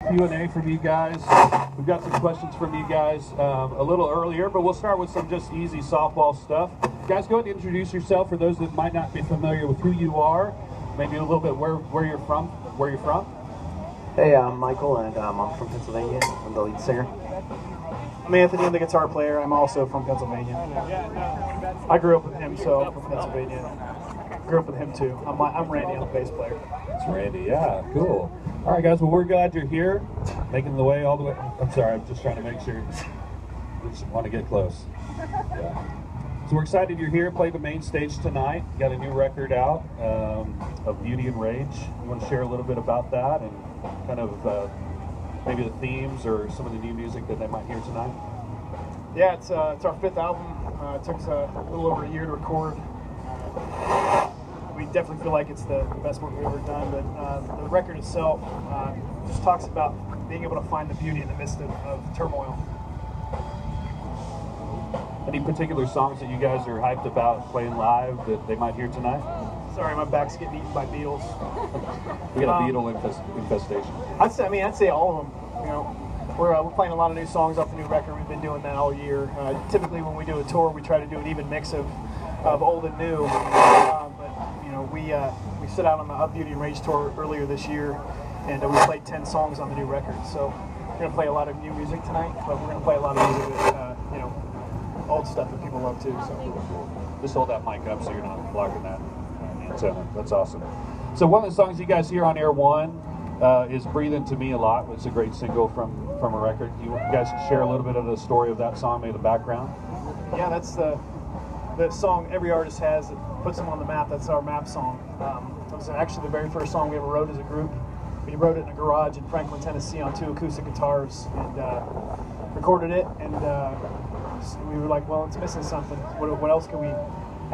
Q&A from you guys. We've got some questions from you guys a little earlier, but we'll start with some just easy softball stuff. Guys, go ahead and introduce yourself for those that might not be familiar with who you are, maybe a little bit where you're from. Hey, I'm Michael, and I'm from Pennsylvania. I'm the lead singer. I'm Anthony, I'm the guitar player. I'm also from Pennsylvania. I grew up with him, so I'm from Pennsylvania. Grew up with him too. I'm Randy, I'm the bass player. It's Randy, yeah, cool. All right, guys, well, we're glad you're here, making the way all the way. I'm sorry, I'm just trying to make sure. We just want to get close. Yeah. So we're excited you're here, play the main stage tonight. You got a new record out of Beauty and Rage. You want to share a little bit about that and kind of maybe the themes or some of the new music that they might hear tonight? Yeah, it's our fifth album. It took us a little over a year to record. We definitely feel like it's the best work we've ever done, but the record itself just talks about being able to find the beauty in the midst of turmoil. Any particular songs that you guys are hyped about playing live that they might hear tonight? Sorry, my back's getting eaten by beetles. We got a beetle infestation. I'd say all of them. You know, we're playing a lot of new songs off the new record. We've been doing that all year. Typically, when we do a tour, we try to do an even mix of old and new. But you know, we set out on the Beauty and Rage tour earlier this year, and we played 10 songs on the new record. So we're gonna play a lot of new music tonight, but we're gonna play a lot of music that you know, old stuff that people love too. So just hold that mic up so you're not blocking that antenna. That's awesome. So one of the songs you guys hear on Air One is "Breathe Into Me" a lot. It's a great single from a record. You guys share a little bit of the story of that song, maybe the background? Yeah, that's the song every artist has that puts them on the map. That's our map song. It was actually the very first song we ever wrote as a group. We wrote it in a garage in Franklin, Tennessee on 2 acoustic guitars and recorded it. And we were like, well, it's missing something. What else can we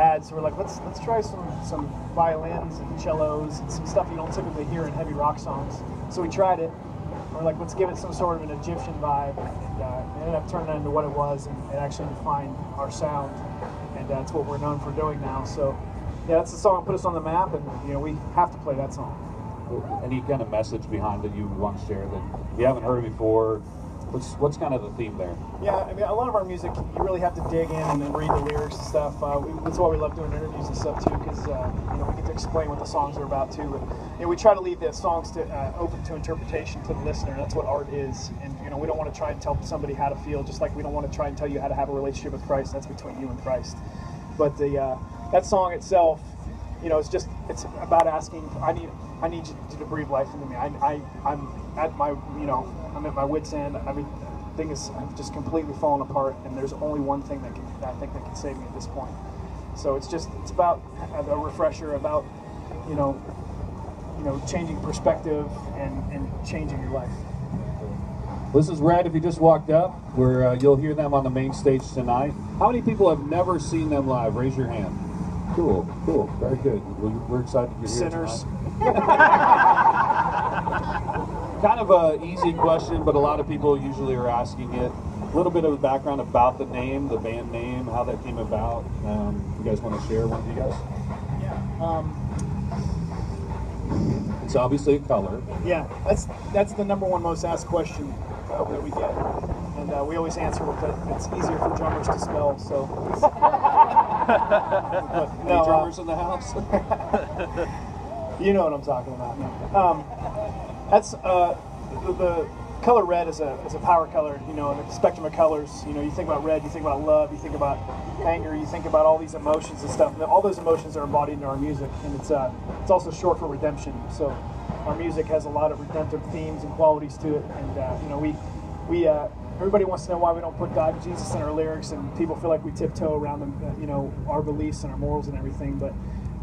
add? So we're like, let's try some violins and cellos and some stuff you don't typically hear in heavy rock songs. So we tried it. We're like, let's give it some sort of an Egyptian vibe, and ended up turning it into what it was, and it actually defined our sound, and that's what we're known for doing now. So yeah, that's the song that put us on the map, and you know, we have to play that song. Any kind of message behind it you want to share that you haven't heard before? What's kind of the theme there? Yeah, I mean, a lot of our music, you really have to dig in and then read the lyrics and stuff. That's why we love doing interviews and stuff too, because you know, we get to explain what the songs are about too. But you know, we try to leave the songs to open to interpretation to the listener. That's what art is, and you know, we don't want to try and tell somebody how to feel, just like we don't want to try and tell you how to have a relationship with Christ. That's between you and Christ. But that song itself, you know, it's about asking. I need you to breathe life into me. I'm at my, you know, I'm at my wit's end. Everything is just completely fallen apart, and there's only one thing that I think that can save me at this point. So it's about a refresher, about you know, changing perspective and changing your life. This is Red. If you just walked up, you'll hear them on the main stage tonight. How many people have never seen them live? Raise your hand. Cool, very good. We're excited you're here Sinners. Kind of an easy question, but a lot of people usually are asking it. A little bit of the background about the name, the band name, how that came about. You guys want to share, one of you guys? Yeah. It's obviously a color. Yeah, that's the number one most asked question that we get, and we always answer with that it's easier for drummers to spell. So. But, no, drummers in the house. You know what I'm talking about. No. That's the color red is a power color. You know, in the spectrum of colors. You know, you think about red, you think about love, you think about anger, you think about all these emotions and stuff. And all those emotions are embodied in our music, and it's also short for redemption. So our music has a lot of redemptive themes and qualities to it. And you know, we everybody wants to know why we don't put God and Jesus in our lyrics, and people feel like we tiptoe around them, you know, our beliefs and our morals and everything. But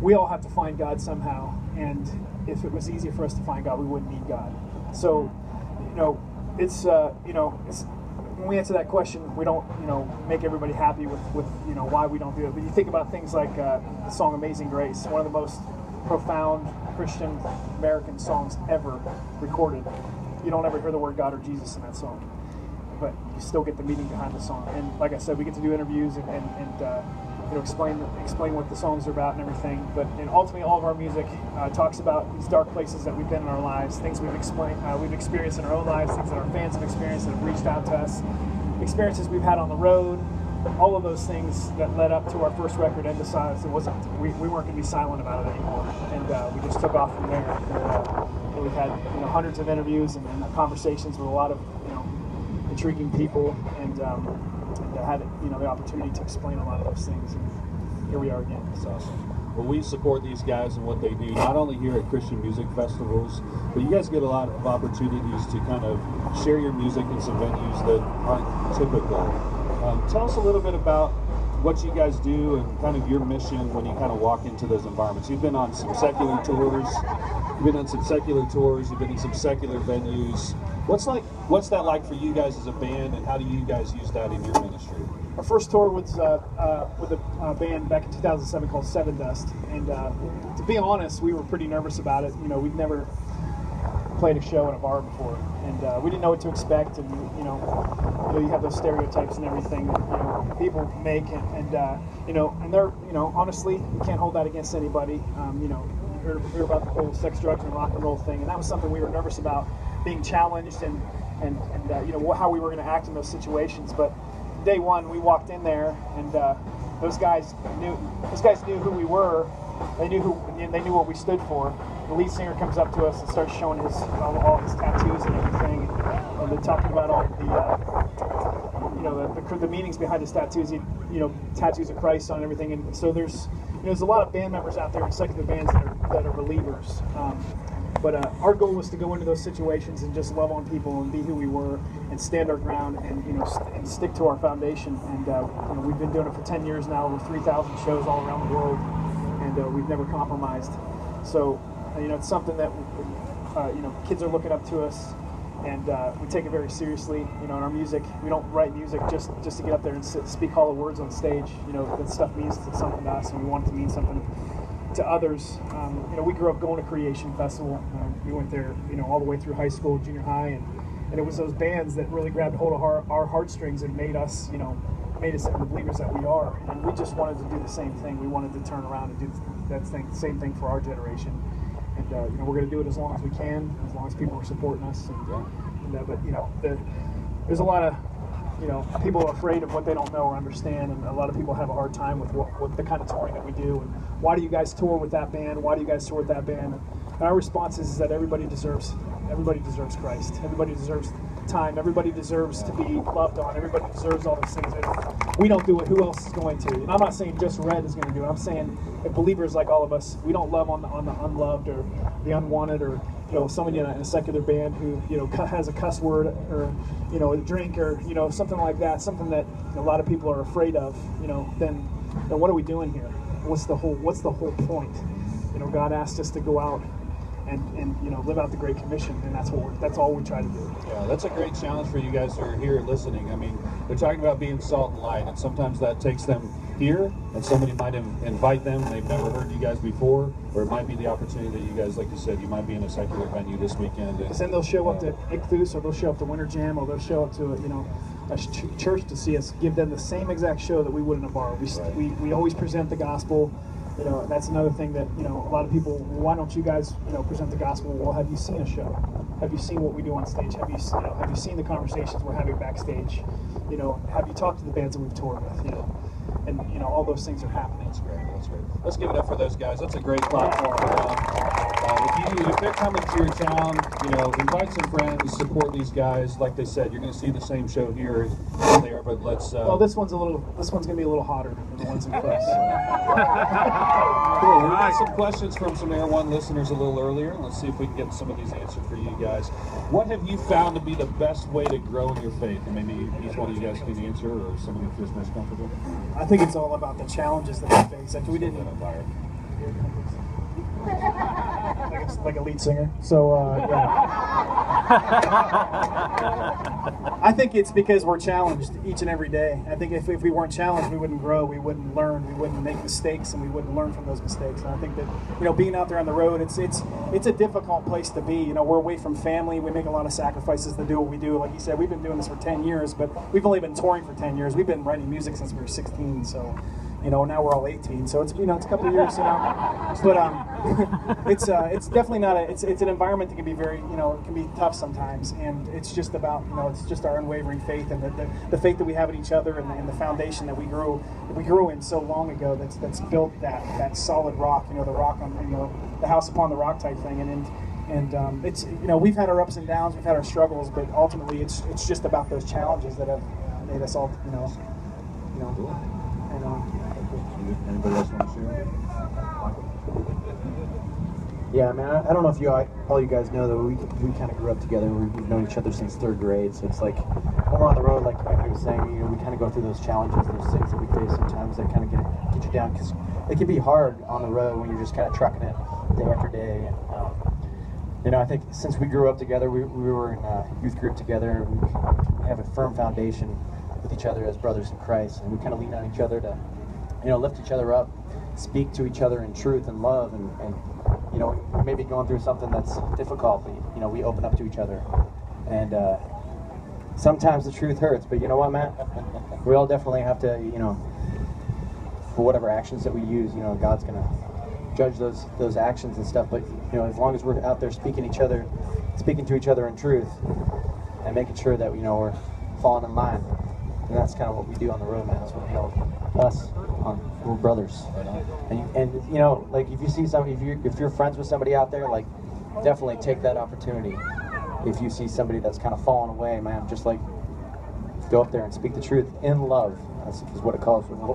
we all have to find God somehow, and if it was easier for us to find God, we wouldn't need God. So, you know, it's when we answer that question, we don't, you know, make everybody happy with you know, why we don't do it. But you think about things like the song "Amazing Grace," one of the most profound Christian American songs ever recorded. You don't ever hear the word God or Jesus in that song, but you still get the meaning behind the song. And like I said, we get to do interviews and explain what the songs are about and everything. But ultimately, all of our music talks about these dark places that we've been in our lives, things we've experienced in our own lives, things that our fans have experienced that have reached out to us, experiences we've had on the road, all of those things that led up to our first record, End of Silence. We weren't going to be silent about it anymore, and we just took off from there. And we've had hundreds of interviews and conversations with a lot of intriguing people, and had the opportunity to explain a lot of those things. And here we are again. That's awesome. Well, we support these guys and what they do, not only here at Christian music festivals, but you guys get a lot of opportunities to kind of share your music in some venues that aren't typical. Tell us a little bit about what you guys do and kind of your mission when you kind of walk into those environments. You've been on some secular tours, you've been in some secular venues. What's that like for you guys as a band, and how do you guys use that in your ministry? Our first tour was with a band back in 2007 called Seven Dust, and to be honest, we were pretty nervous about it. We'd never played a show in a bar before, and we didn't know what to expect. And you have those stereotypes and everything that people make, and they're honestly, you can't hold that against anybody. Heard about the whole sex, drugs, and rock and roll thing, and that was something we were nervous about, being challenged and how we were going to act in those situations. But day one, we walked in there, and those guys knew who we were. They knew what we stood for. The lead singer comes up to us and starts showing all his tattoos and everything, and they're talking about all the meanings behind his tattoos. Tattoos of Christ on everything, and so there's a lot of band members out there in secular bands that are believers. But our goal was to go into those situations and just love on people and be who we were and stand our ground and and stick to our foundation. And we've been doing it for 10 years now, over 3,000 shows all around the world, and we've never compromised. So it's something that kids are looking up to us, and we take it very seriously. In our music, we don't write music just to get up there and speak hollow words on stage. That stuff means something to us, and we want it to mean something to others. We grew up going to Creation Festival. We went there, all the way through high school, junior high, and it was those bands that really grabbed hold of our heartstrings and made us the believers that we are. And we just wanted to do the same thing. We wanted to turn around and do the same thing for our generation. And we're going to do it as long as we can, as long as people are supporting us. But there's a lot of people are afraid of what they don't know or understand, and a lot of people have a hard time with what the kind of touring that we do. And why do you guys tour with that band? Why do you guys tour with that band? And our response is that everybody deserves Christ. Everybody deserves time. Everybody deserves to be loved on. Everybody deserves all those things. If we don't do it, who else is going to? And I'm not saying just Red is going to do it. I'm saying if believers like all of us, we don't love on the unloved or the unwanted, or someone in a secular band who has a cuss word or a drink or something like that, something that a lot of people are afraid of. Then what are we doing here? What's the whole point? God asked us to go out and live out the Great Commission, and that's all we try to do. Yeah, that's a great challenge for you guys who are here listening. I mean, they're talking about being salt and light, and sometimes that takes them here, and somebody might invite them, and they've never heard you guys before, or it might be the opportunity that you guys, like you said, you might be in a secular venue this weekend. And then they'll show up to Ichthus, or they'll show up to Winter Jam, or they'll show up to a church to see us give them the same exact show that we would in a bar. We always present the gospel. That's another thing that a lot of people. Why don't you guys present the gospel? Well, have you seen a show? Have you seen what we do on stage? Have you seen the conversations we're having backstage? Have you talked to the bands that we've toured with? And all those things are happening. That's great. Let's give it up for those guys. That's a great platform for them. If they're coming to your town, invite some friends, support these guys. Like they said, you're going to see the same show here and there, but let's. Well, this one's going to be a little hotter than the ones in Quest. Cool. We got some questions from some Air One listeners a little earlier. Let's see if we can get some of these answered for you guys. What have you found to be the best way to grow in your faith? And maybe each one of you guys can answer, or someone who feels most comfortable. I think it's all about the challenges that we face. Like we didn't. Like a lead singer. So, I think it's because we're challenged each and every day. I think if we weren't challenged, we wouldn't grow, we wouldn't learn, we wouldn't make mistakes, and we wouldn't learn from those mistakes. And I think that, being out there on the road, it's a difficult place to be. We're away from family. We make a lot of sacrifices to do what we do. Like you said, we've been doing this for 10 years, but we've only been touring for 10 years. We've been writing music since we were 16, so Now we're all 18, so it's it's a couple of years, but it's definitely not it's an environment that can be very it can be tough sometimes, and it's just about it's just our unwavering faith and the faith that we have in each other and the foundation that we grew in so long ago that's built that solid rock, the rock on the house upon the rock type thing, and it's we've had our ups and downs, we've had our struggles, but ultimately it's just about those challenges that have made us all Anybody else want to share? Yeah, man, I don't know if all you guys know that we kind of grew up together. We've known each other since 3rd grade, so it's like when we're on the road, like I was saying, we kind of go through those challenges, those things that we face sometimes that kind of get you down, because it can be hard on the road when you're just kind of trucking it day after day. And, I think since we grew up together, we were in a youth group together, and we have a firm foundation with each other as brothers in Christ, and we kind of lean on each other to lift each other up, speak to each other in truth and love, and maybe going through something that's difficult, but we open up to each other, and sometimes the truth hurts, but you know what, Matt? We all definitely have to, for whatever actions that we use, God's gonna judge those actions and stuff, but as long as we're out there speaking to each other in truth, and making sure that we're falling in line. And that's kind of what we do on the road, man. That's what we're brothers. And like if you see somebody, if you're friends with somebody out there, like definitely take that opportunity. If you see somebody that's kind of falling away, man, just like go up there and speak the truth in love. That's what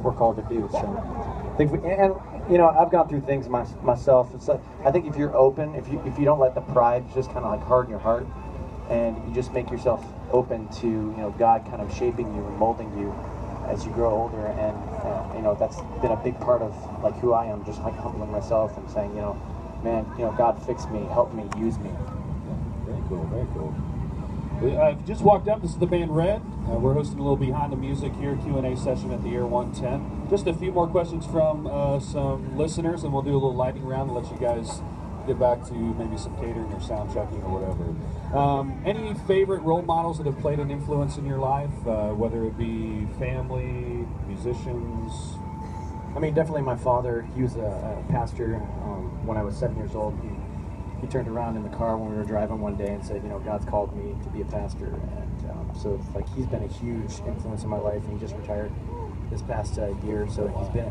we're called to do. So I think I've gone through things myself. It's like, I think if you're open, if you don't let the pride just kind of like harden your heart, and you just make yourself open to God kind of shaping you and molding you as you grow older, and that's been a big part of like who I am, just like humbling myself and saying man, God fix me, help me, use me. Very cool, very cool. I've just walked up. This is the band Red. We're hosting a little behind the music here Q&A session at the Air 110. Just a few more questions from some listeners, and we'll do a little lightning round and let you guys get back to maybe some catering or sound checking or whatever. Any favorite role models that have played an influence in your life, whether it be family, musicians? I mean, definitely my father. He was a pastor when I was 7 years old. He turned around in the car when we were driving one day and said, God's called me to be a pastor. And so it's like he's been a huge influence in my life, and he just retired this past year. So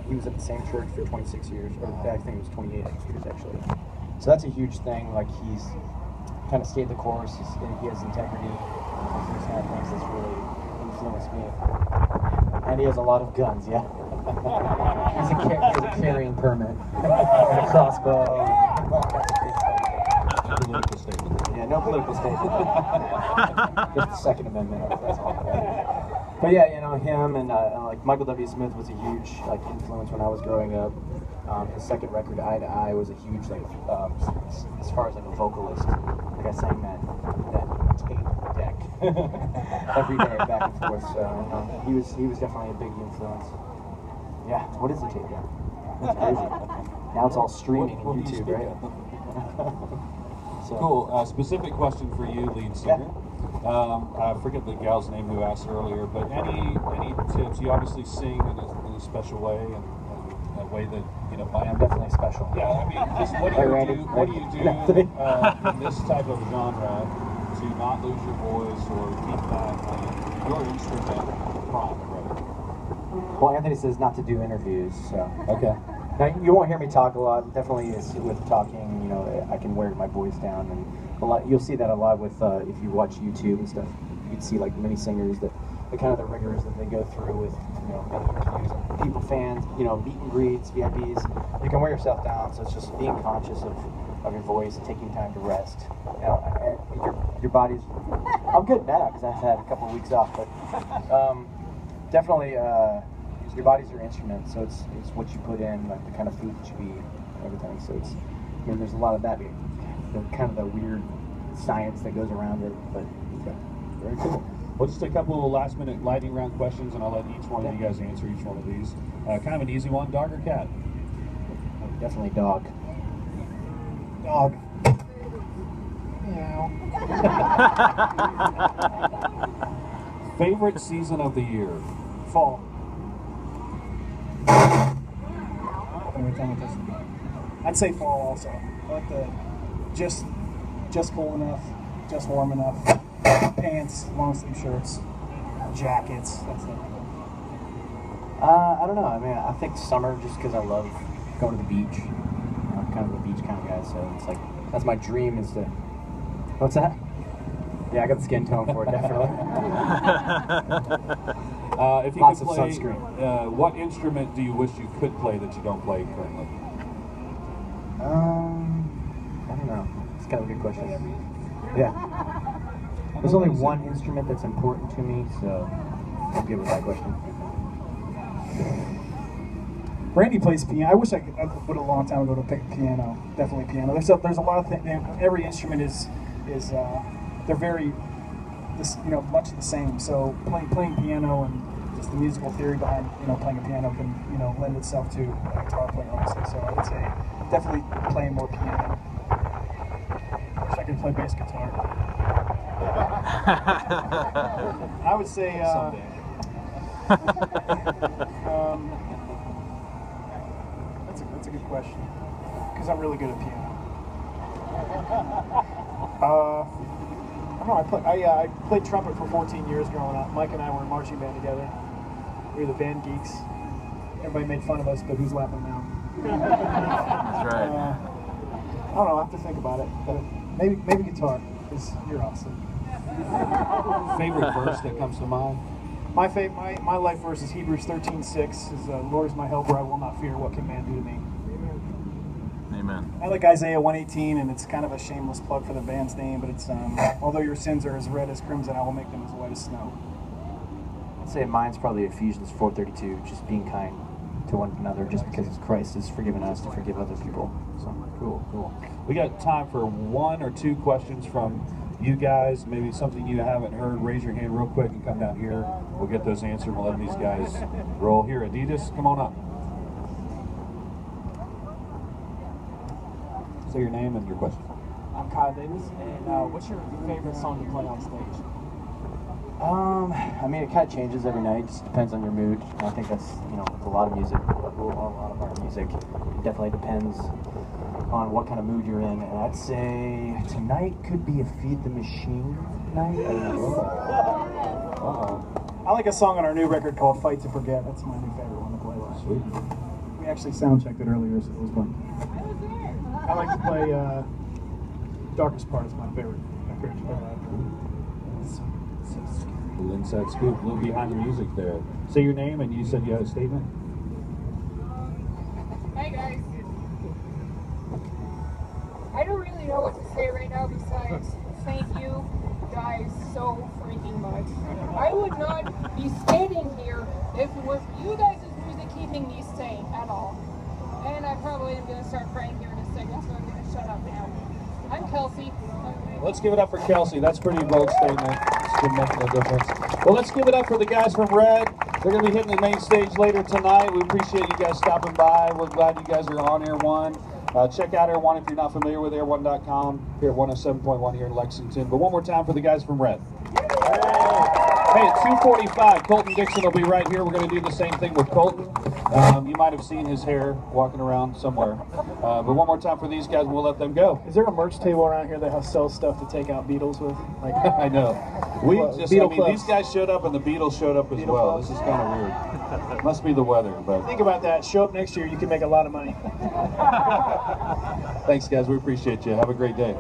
he was at the same church for 26 years, or I think it was 28 years actually. So that's a huge thing. Like he's kind of stayed the course. He has integrity. Those kind of things that's really influenced me. And he has a lot of guns. Yeah. He has a carrying permit, and a crossbow. Political statement. Yeah, no political statement. Just the Second Amendment. That's all. But yeah, him and like Michael W. Smith was a huge influence when I was growing up. His second record, Eye to Eye, was a huge as far as like a vocalist. Like I sang that tape deck every day back and forth. So he was definitely a big influence. Yeah, what is the tape deck? That's crazy. Now it's all streaming on YouTube, right? So. Cool. Specific question for you, lead singer. I forget the gal's name who asked earlier, but any tips? You obviously sing in a special way, and a way that I'm definitely special. Yeah, I mean, just what do you do in this type of genre to not lose your voice or keep your instrument prime, right? Well, Anthony says not to do interviews, so okay. Now, you won't hear me talk a lot. Definitely with talking, I can wear my voice down, and a lot. You'll see that a lot with if you watch YouTube and stuff. You can see like many singers that the kind of the rigors that they go through with interviews, and people, fans, meet and greets, VIPs. You can wear yourself down, so it's just being conscious of your voice, taking time to rest. Your body's. I'm good now because I've had a couple of weeks off, but definitely. Your body's your instrument, so it's what you put in, like the kind of food that you eat, and everything. So there's a lot of that, kind of the weird science that goes around it. But okay. Very cool. Well, just a couple of last-minute lightning round questions, and I'll let each one of you guys answer each one of these. Kind of an easy one: dog or cat? Definitely dog. Dog. Favorite season of the year? Fall. come with us. I'd say fall also. I like the just cool enough, just warm enough. Pants, long sleeve shirts, jackets. That's it. I don't know. I mean, I think summer just because I love going to the beach. I'm kind of a beach kind of guy, so it's like that's my dream is to. What's that? Yeah, I got the skin tone for it, definitely. If you Lots could of play, sunscreen. what instrument do you wish you could play that you don't play currently? I don't know. It's kind of a good question. Yeah. There's only one instrument that's important to me, so I'm good with that question. Randy plays piano. I wish I would a long time ago to pick a piano. Definitely piano. There's a lot of things. Every instrument is they're very much the same. So playing piano and just the musical theory behind playing a piano can lend itself to a guitar playing also. So I would say definitely playing more piano. Wish I could play bass guitar. I would say. That's a good question because I'm really good at piano. I don't know. I played trumpet for 14 years growing up. Mike and I were in a marching band together. We were the band geeks. Everybody made fun of us, but who's laughing now? That's right. I don't know. I have to think about it. But maybe guitar because you're awesome. Favorite verse that comes to mind? My life verse is Hebrews 13:6. Is Lord is my helper, I will not fear. What can man do to me? Amen. I like Isaiah 1:18, and it's kind of a shameless plug for the band's name, but it's although your sins are as red as crimson, I will make them as white as snow. I'd say mine's probably Ephesians 4:32, just being kind to one another, just because Christ has forgiven us to forgive other people. So Cool. We got time for one or two questions from you guys, maybe something you haven't heard. Raise your hand real quick and come down here. We'll get those answered. We'll let these guys roll. Here, Adidas, come on up. Say your name and your question. I'm Kyle Davis, and what's your favorite song to play on stage? I mean, it kind of changes every night. It just depends on your mood. And I think that's, with a lot of music, a lot of our music, it definitely depends on what kind of mood you're in. And I'd say tonight could be a Feed the Machine night. I don't know. I like a song on our new record called Fight to Forget. That's my new favorite one to play live. Sweet. We actually sound checked it earlier, so it was fun. I like to play Darkest Part. It's my favorite. A little inside scoop, a little behind the music there. Say your name, and you said you had a statement. Hi guys. I don't really know what to say right now besides thank you guys so freaking much. I would not be standing here if it was you guys' music keeping me sane at all. And I probably am going to start praying here in a second, so I'm going to shut up now. I'm Kelsey. Let's give it up for Kelsey. That's a pretty bold statement. It's been making a difference. Well, let's give it up for the guys from Red. They're going to be hitting the main stage later tonight. We appreciate you guys stopping by. We're glad you guys are on Air One. Check out Air One if you're not familiar with air1.com here at 107.1 here in Lexington. But one more time for the guys from Red. Hey, at 2:45, Colton Dixon will be right here. We're going to do the same thing with Colton. You might have seen his hair walking around somewhere. But one more time for these guys, and we'll let them go. Is there a merch table around here that sells stuff to take out Beatles with? Like, I know. Clubs. These guys showed up, and the Beatles showed up as Beatle well. clubs. This is kind of weird. Must be the weather, but think about that. Show up next year, you can make a lot of money. thanks, guys. We appreciate you. Have a great day.